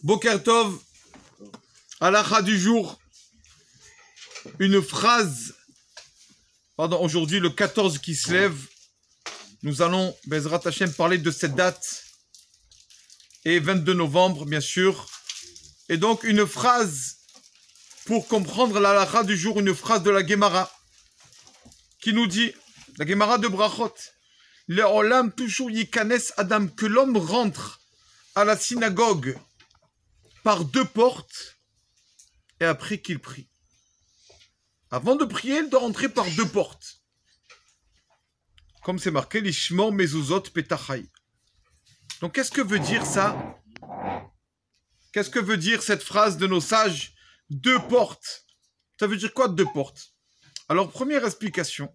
Boker Tov, halakha du jour, une phrase, aujourd'hui le 14 qui se lève, nous allons, Bezrat Hashem, parler de cette date, et 22 novembre, bien sûr, et donc une phrase, pour comprendre la halakha du jour, une phrase de la Gemara, qui nous dit, la Gemara de Brachot, le olam toujours yikanes Adam, que l'homme rentre à la synagogue par deux portes et après qu'il prie. Avant de prier, il doit rentrer par deux portes. Comme c'est marqué, l'ishmor mezuzot petachai. Donc qu'est-ce que veut dire ça? Qu'est-ce que veut dire cette phrase de nos sages? Deux portes. Ça veut dire quoi deux portes? Alors première explication,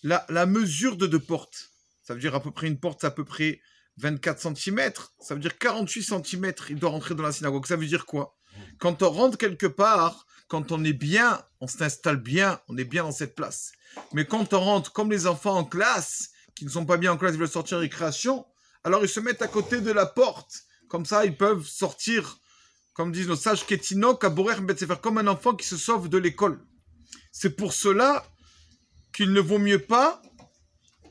la mesure de deux portes. Ça veut dire à peu près une porte, c'est à peu près 24 cm. Ça veut dire 48 cm, il doit rentrer dans la synagogue. Ça veut dire quoi? Quand on rentre quelque part, quand on est bien, on s'installe bien, on est bien dans cette place. Mais quand on rentre comme les enfants en classe, qui ne sont pas bien en classe, ils veulent sortir en récréation, alors ils se mettent à côté de la porte. Comme ça, ils peuvent sortir, comme disent nos sages, Ketino, Kaborer, Betsefer, comme un enfant qui se sauve de l'école. C'est pour cela qu'il ne vaut mieux pas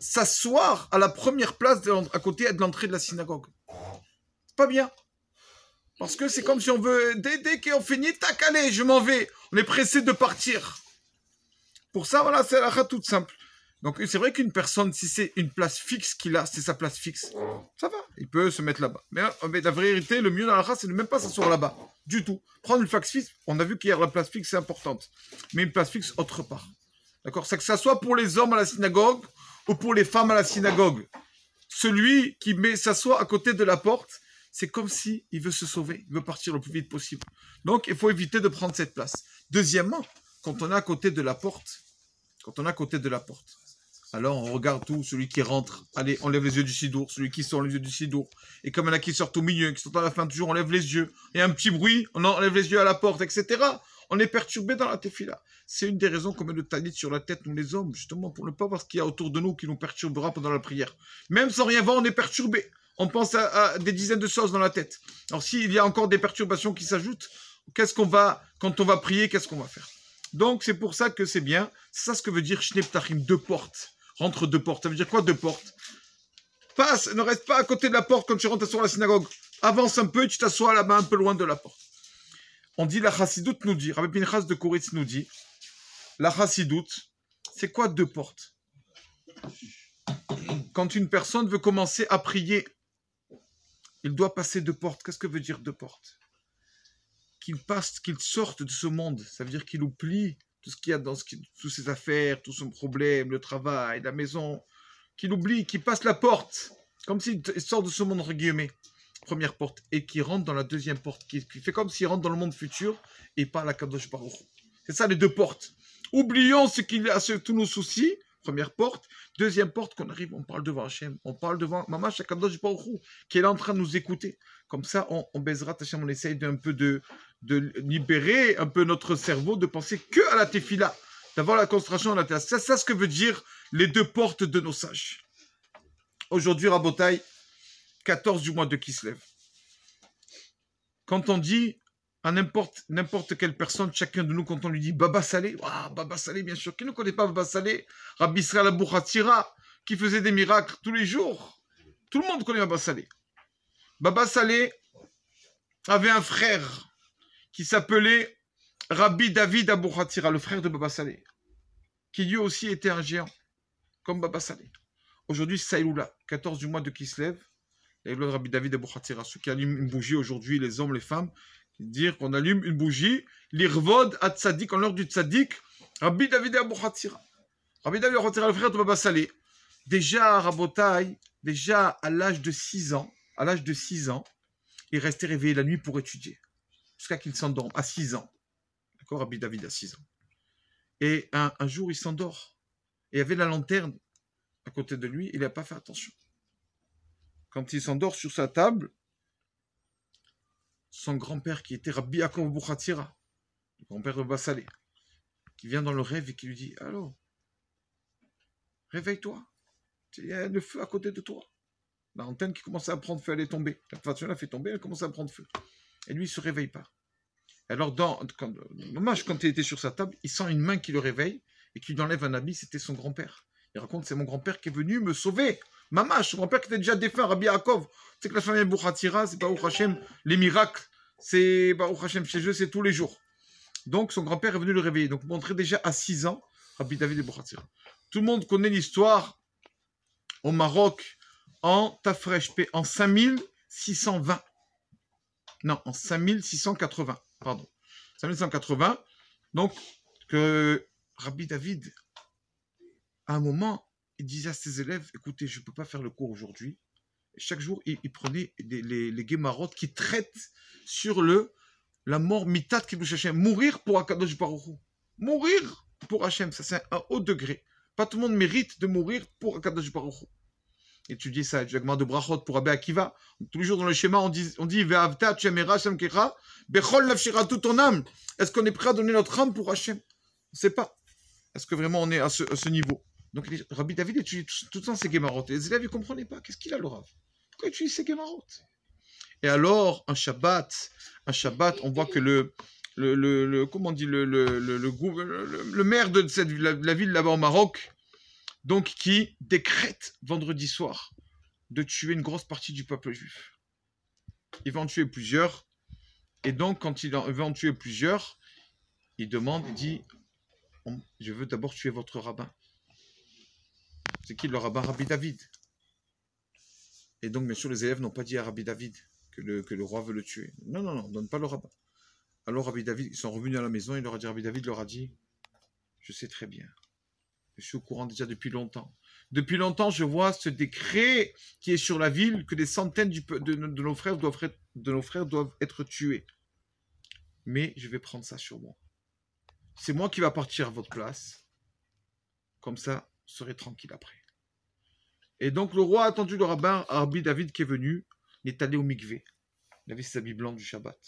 s'asseoir à la première place à côté de l'entrée de la synagogue. C'est pas bien. Parce que c'est comme si on veut, dès qu'on finit, tac, allez, je m'en vais. On est pressé de partir. Pour ça, voilà, c'est la toute simple. Donc, c'est vrai qu'une personne, si c'est une place fixe qu'il a, c'est sa place fixe, ça va, il peut se mettre là-bas. Mais la vérité, le mieux dans la race, c'est de même pas s'asseoir là-bas, du tout. Prendre une place fixe, on a vu qu'hier, la place fixe, c'est importante. Mais une place fixe, autre part. D'accord? C'est que ça soit pour les hommes à la synagogue ou pour les femmes à la synagogue. Celui qui s'assoit à côté de la porte, c'est comme si il veut se sauver, il veut partir le plus vite possible. Donc, il faut éviter de prendre cette place. Deuxièmement, quand on est à côté de la porte, alors on regarde tout, celui qui rentre, allez, on lève les yeux du sidour, celui qui sort les yeux du sidour, et comme il y en a qui sortent au milieu, qui sortent à la fin du jour, on lève les yeux, il y a un petit bruit, on enlève les yeux à la porte, etc. On est perturbé dans la tefila. C'est une des raisons qu'on met le talit sur la tête, nous les hommes, justement, pour ne pas voir ce qu'il y a autour de nous qui nous perturbera pendant la prière. Même sans rien voir, on est perturbé. On pense à des dizaines de choses dans la tête. Alors s'il y a encore des perturbations qui s'ajoutent, quand on va prier, qu'est-ce qu'on va faire? Donc c'est pour ça que c'est bien. C'est ça ce que veut dire Shnei Ptachim, deux portes. Rentre deux portes. Ça veut dire quoi deux portes? Passe, ne reste pas à côté de la porte quand tu rentres sur la synagogue. Avance un peu et tu t'assois là-bas un peu loin de la porte. On dit la chassidoute nous dit, Rabbi Pinchas de Koritz nous dit, la chassidoute, c'est quoi deux portes? Quand une personne veut commencer à prier, il doit passer deux portes. Qu'est-ce que veut dire deux portes? Qu'il sorte de ce monde. Ça veut dire qu'il oublie tout ce qu'il y a dans toutes ses affaires, tout son problème, le travail, la maison. Qu'il oublie, qu'il passe la porte. Comme s'il sort de ce monde, entre guillemets. Première porte. Et qu'il rentre dans la deuxième porte. Qui fait comme s'il rentre dans le monde futur et pas à la Kadosh Baruch Hu. C'est ça les deux portes. Oublions tous nos soucis. Première porte. Deuxième porte, qu'on arrive, on parle devant Hachem. On parle devant Mamash Kadosh Baruch Hu, qui est là en train de nous écouter. Comme ça, on baisera Hachem, on essaye d'un peu de libérer un peu notre cerveau, de penser que à la tefila, d'avoir la concentration à la tefila. C'est ça ce que veut dire les deux portes de nos sages. Aujourd'hui, Rabotai, 14 du mois de Kislev. Quand on dit à n'importe quelle personne, chacun de nous, quand on lui dit Baba Salé, Baba Salé, bien sûr, qui ne connaît pas Baba Salé? Rabbi Israël Abou Khatira, qui faisait des miracles tous les jours. Tout le monde connaît Baba Salé. Baba Salé avait un frère qui s'appelait Rabbi David Abou Khatira, le frère de Baba Salé, qui lui aussi était un géant, comme Baba Salé. Aujourd'hui, Saïloula, 14 du mois de Kislev, et le Rabbi David Abou Khatira, ceux qui allument une bougie aujourd'hui, les hommes, les femmes, dire qu'on allume une bougie, l'irvod à tzaddik, en l'heure du tzaddik, Rabbi David Abou Khatira. Rabbi David Abou Khatira, le frère de Baba Salé. Déjà, Rabotai, à l'âge de 6 ans, il restait réveillé la nuit pour étudier. Jusqu'à qu'il s'endorme, à 6 ans. D'accord, Rabbi David à 6 ans. Et un jour, il s'endort. Et il y avait la lanterne à côté de lui, il n'a pas fait attention. Quand il s'endort sur sa table, son grand-père, qui était Rabbi Yaakov Abou Khatira, le grand-père de Bassalé, qui vient dans le rêve et qui lui dit « Allô, réveille-toi, il y a le feu à côté de toi. » La lanterne qui commençait à prendre feu, elle est tombée. La voiture l'a fait tomber, elle commençait à prendre feu. Et lui, il ne se réveille pas. Alors, quand il était sur sa table, il sent une main qui le réveille et qui lui enlève un habit, c'était son grand-père. Il raconte, c'est mon grand-père qui est venu me sauver. Mamash, son grand-père qui était déjà défunt, Rabbi Yaakov. Tu sais que la famille Bouchatira, c'est pas Baruch Hashem, les miracles, c'est Baruch Hashem, chez eux, c'est tous les jours. Donc, son grand-père est venu le réveiller. Donc, montrer déjà à 6 ans, Rabbi David de Bouchatira. Tout le monde connaît l'histoire au Maroc en Tafresh, en 5620. Non, en 5680, pardon. 5180. Donc, que Rabbi David, à un moment, il disait à ses élèves, écoutez, je ne peux pas faire le cours aujourd'hui. Et chaque jour, il prenait les guémarotes qui traitent sur la mort mitat kibush Hashem. Mourir pour Akadosh Baruch Hu. Mourir pour Hashem, ça c'est un haut degré. Pas tout le monde mérite de mourir pour Akadosh Baruch Hu. Étudier ça, du de Brachot pour Rabbi Akiva. Tous les jours dans le schéma, on dit Ve'avta Tshemera Hashem Kecha, Bechol Nafshira tout ton âme. Est-ce qu'on est prêt à donner notre âme pour Hashem? On ne sait pas. Est-ce que vraiment on est à ce niveau? Donc Rabbi David étudie tout le temps ces Gemarot. Les élèves ne comprenaient pas. Qu'est-ce qu'il a le Rav? Pourquoi il étudie ces Gemarot? Et alors, un Shabbat, on voit que le maire de la ville là-bas au Maroc, donc qui décrète vendredi soir de tuer une grosse partie du peuple juif. Il va en tuer plusieurs. Et donc, quand il va en tuer plusieurs, il demande, il dit, je veux d'abord tuer votre rabbin. C'est qui le rabbin? Rabbi David. Et donc, bien sûr, les élèves n'ont pas dit à Rabbi David que le roi veut le tuer. Non, on ne donne pas le rabbin. Alors, Rabbi David, ils sont revenus à la maison, Rabbi David leur a dit, je sais très bien. Je suis au courant déjà depuis longtemps. Depuis longtemps, je vois ce décret qui est sur la ville que des centaines de nos frères doivent être tués. Mais je vais prendre ça sur moi. C'est moi qui va partir à votre place. Comme ça, vous serez tranquille après. Et donc, le roi a attendu le rabbin Rabbi David qui est venu. Il est allé au mikvé. Il avait ses habits blancs du Shabbat.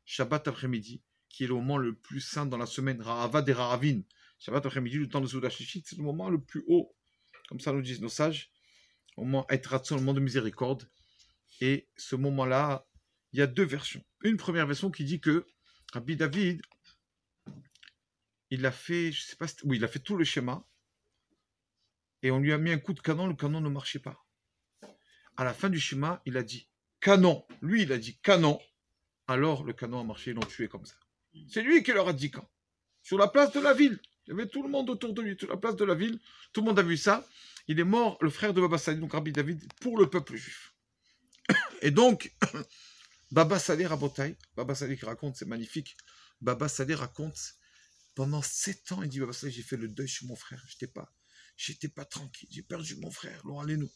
Shabbat après-midi, qui est le moment le plus saint dans la semaine. Rahava des Rahavin. Shabbat après-midi, le temps de Souda Shishit, c'est le moment le plus haut. Comme ça nous disent nos sages. Au moment Eitratson, le moment de miséricorde. Et ce moment-là, il y a deux versions. Une première version qui dit que Rabbi David, il a fait, je sais pas, il a fait tout le schéma. Et on lui a mis un coup de canon, le canon ne marchait pas. À la fin du schéma, il a dit canon. Lui, il a dit canon. Alors le canon a marché, ils l'ont tué comme ça. C'est lui qui leur a dit quand. Sur la place de la ville. Il y avait tout le monde autour de lui, sur la place de la ville. Tout le monde a vu ça. Il est mort, le frère de Baba Salé, donc Rabbi David, pour le peuple juif. Et donc, Baba Salé Rabotai, Baba Salé qui raconte, c'est magnifique. Baba Salé raconte, pendant 7 ans, il dit, Baba Salé, j'ai fait le deuil sur mon frère. J'étais pas tranquille. J'ai perdu mon frère. Alors allez-nous.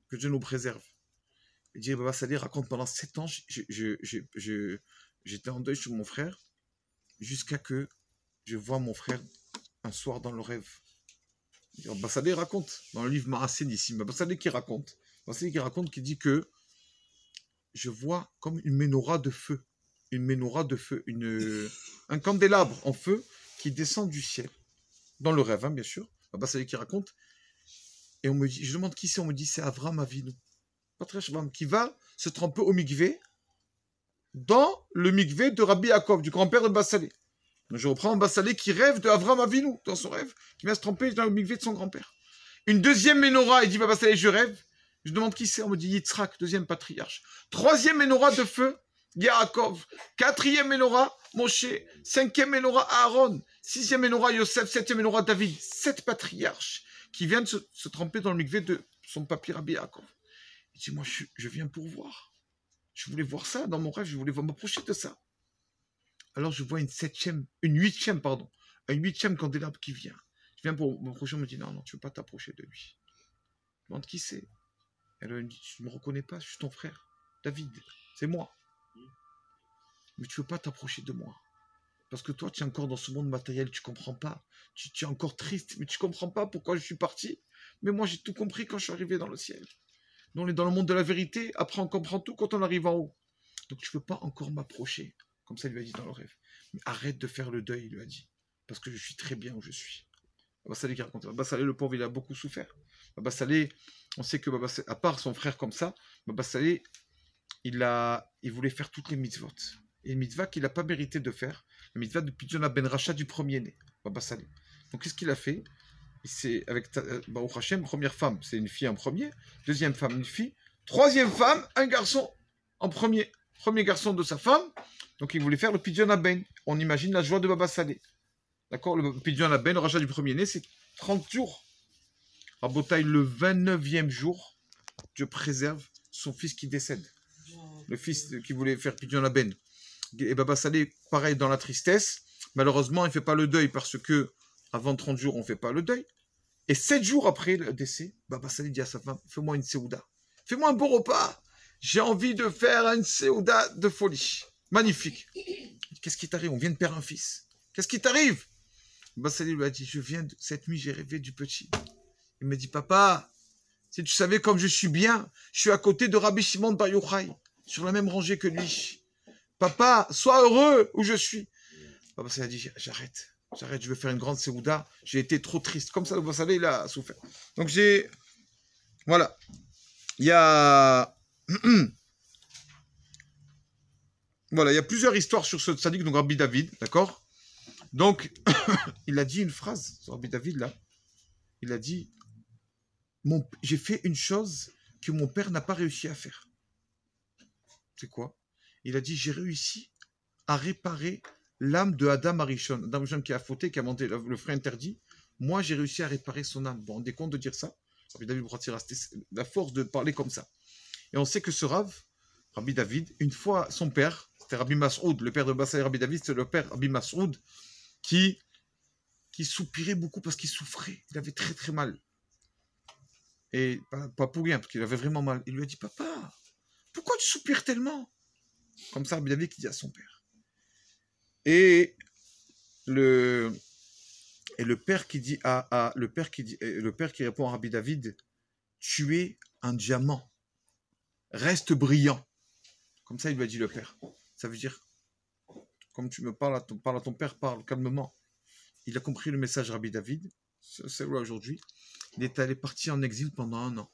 Que Dieu nous préserve. Il dit, Baba Salé raconte, pendant 7 ans, j'étais en deuil sur mon frère, jusqu'à que je vois mon frère un soir dans le rêve. Baba Salé raconte, dans le livre Maasé d'ici, Baba Salé qui raconte, qui dit que je vois comme une menorah de feu, un candélabre en feu qui descend du ciel, dans le rêve, hein, bien sûr. Baba Salé qui raconte, et on me dit, je demande qui c'est, on me dit c'est Avram Avinu, qui va se tremper au mikvé, dans le mikvé de Rabbi Yaakov, du grand-père de Baba Salé. Donc je reprends Baba Salé qui rêve de Avram Avinu, dans son rêve, qui vient se tremper dans le mikvé de son grand-père. Une deuxième menorah, il dit Baba Salé, je rêve. Je demande qui c'est, on me dit Yitzhak, deuxième patriarche. Troisième menorah de feu, Yaakov. Quatrième menorah, Moshe. Cinquième menorah, Aaron. Sixième menorah, Yosef. Septième menorah, David. 7 patriarches qui viennent se tremper dans le mikvé de son papy Rabbi Yaakov. Il dit, moi, je viens pour voir. Je voulais voir ça dans mon rêve, je voulais m'approcher de ça. Alors je vois un huitième candélabre qui vient. Je viens pour m'approcher, on me dit, non, tu ne veux pas t'approcher de lui. Je demande qui c'est. Elle me dit, tu ne me reconnais pas, je suis ton frère, David, c'est moi. Mais tu ne veux pas t'approcher de moi. Parce que toi, tu es encore dans ce monde matériel, tu ne comprends pas. Tu es encore triste, mais tu ne comprends pas pourquoi je suis parti. Mais moi, j'ai tout compris quand je suis arrivé dans le ciel. Nous, on est dans le monde de la vérité, après on comprend tout quand on arrive en haut. Donc tu ne veux pas encore m'approcher. Comme ça, il lui a dit dans le rêve. Mais arrête de faire le deuil, il lui a dit. Parce que je suis très bien où je suis. Baba Salé qui raconte. Baba Salé, le pauvre, il a beaucoup souffert. Baba Salé, on sait que Baba Salé, à part son frère comme ça, Baba Salé, il voulait faire toutes les mitzvot. Et une mitzvah qu'il n'a pas mérité de faire, la mitzvah de Pidyon Ben Racha du premier-né, Baba Salé. Donc qu'est-ce qu'il a fait? C'est avec Baruch Hashem, première femme, c'est une fille en premier, deuxième femme, une fille, troisième femme, un garçon en premier garçon de sa femme. Donc il voulait faire le Pidyon Ben. On imagine la joie de Baba Salé. D'accord? Le Pidyon Ben, le rachat du premier-né, c'est 30 jours. Rabotaï, le 29e jour, Dieu préserve son fils qui décède. Le fils qui voulait faire Pidyon Ben. Et Baba Salé, pareil, dans la tristesse. Malheureusement, il ne fait pas le deuil parce que avant 30 jours, on ne fait pas le deuil. Et 7 jours après le décès, Baba Salé dit à sa femme, fais-moi une séouda. Fais-moi un beau repas. J'ai envie de faire une séouda de folie. Magnifique. Qu'est-ce qui t'arrive? On vient de perdre un fils. Qu'est-ce qui t'arrive? Baba Salé lui a dit, cette nuit, j'ai rêvé du petit. Il me dit, papa, si tu savais comme je suis bien, je suis à côté de Rabbi Shimon Bar Yochai, sur la même rangée que lui. Papa, sois heureux où je suis. Baba Salé a dit, j'arrête, je veux faire une grande séouda. J'ai été trop triste. Comme ça, Baba Salé, il a souffert. Donc voilà. Il y a... voilà, il y a plusieurs histoires sur ce tzaddik, donc Rabbi David, d'accord? Donc, il a dit une phrase, sur Rabbi David, là. Il a dit, j'ai fait une chose que mon père n'a pas réussi à faire. C'est quoi? Il a dit, j'ai réussi à réparer l'âme de Adam Arishon. Adam Arishon qui a fauté, qui a monté le frein interdit. Moi, j'ai réussi à réparer son âme. Vous vous rendez compte de dire ça? Rabbi David Bratira, c'était la force de parler comme ça. Et on sait que ce Rav, Rabbi David, une fois son père, c'était Rabbi Mas'oud, le père de Bassaï Rabbi David, c'est le père Rabbi Mas'oud, qui soupirait beaucoup parce qu'il souffrait. Il avait très très mal. Et pas pour rien, parce qu'il avait vraiment mal. Il lui a dit, papa, pourquoi tu soupires tellement? Comme ça, Rabbi David qui dit à son père. Et le père qui dit le père qui répond à Rabbi David, tu es un diamant, reste brillant. Comme ça, il lui a dit le père. Ça veut dire, comme tu me parles à ton père, parle calmement. Il a compris le message Rabbi David, c'est là aujourd'hui. Il est parti en exil pendant 1 an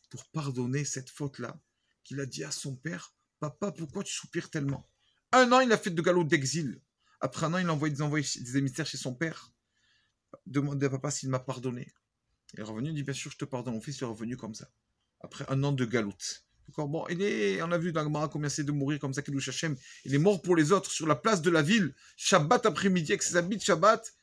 pour pardonner cette faute-là qu'il a dit à son père, papa, pourquoi tu soupires tellement? 1 an, il a fait de galop d'exil. Après 1 an, il a envoyé des émissaires chez son père. Demandez à papa s'il m'a pardonné. Il est revenu, il dit, bien sûr, je te pardonne. Mon fils est revenu comme ça. Après 1 an de galoute. Bon, on a vu dans Gemara combien c'est de mourir comme ça, Kiddush Hashem. Il est mort pour les autres sur la place de la ville, Shabbat après-midi, avec ses habits de Shabbat.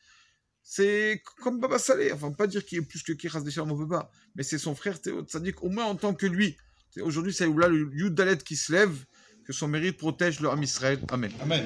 C'est comme Baba Salé. Enfin, pas dire qu'il est plus que Kiras Deshalm, on ne veut pas. Mais c'est son frère, c'est-à-dire au moins en tant que lui. Aujourd'hui, c'est là le Yud Dalet qui se lève, que son mérite protège le Ham Israël. Amen. Amen.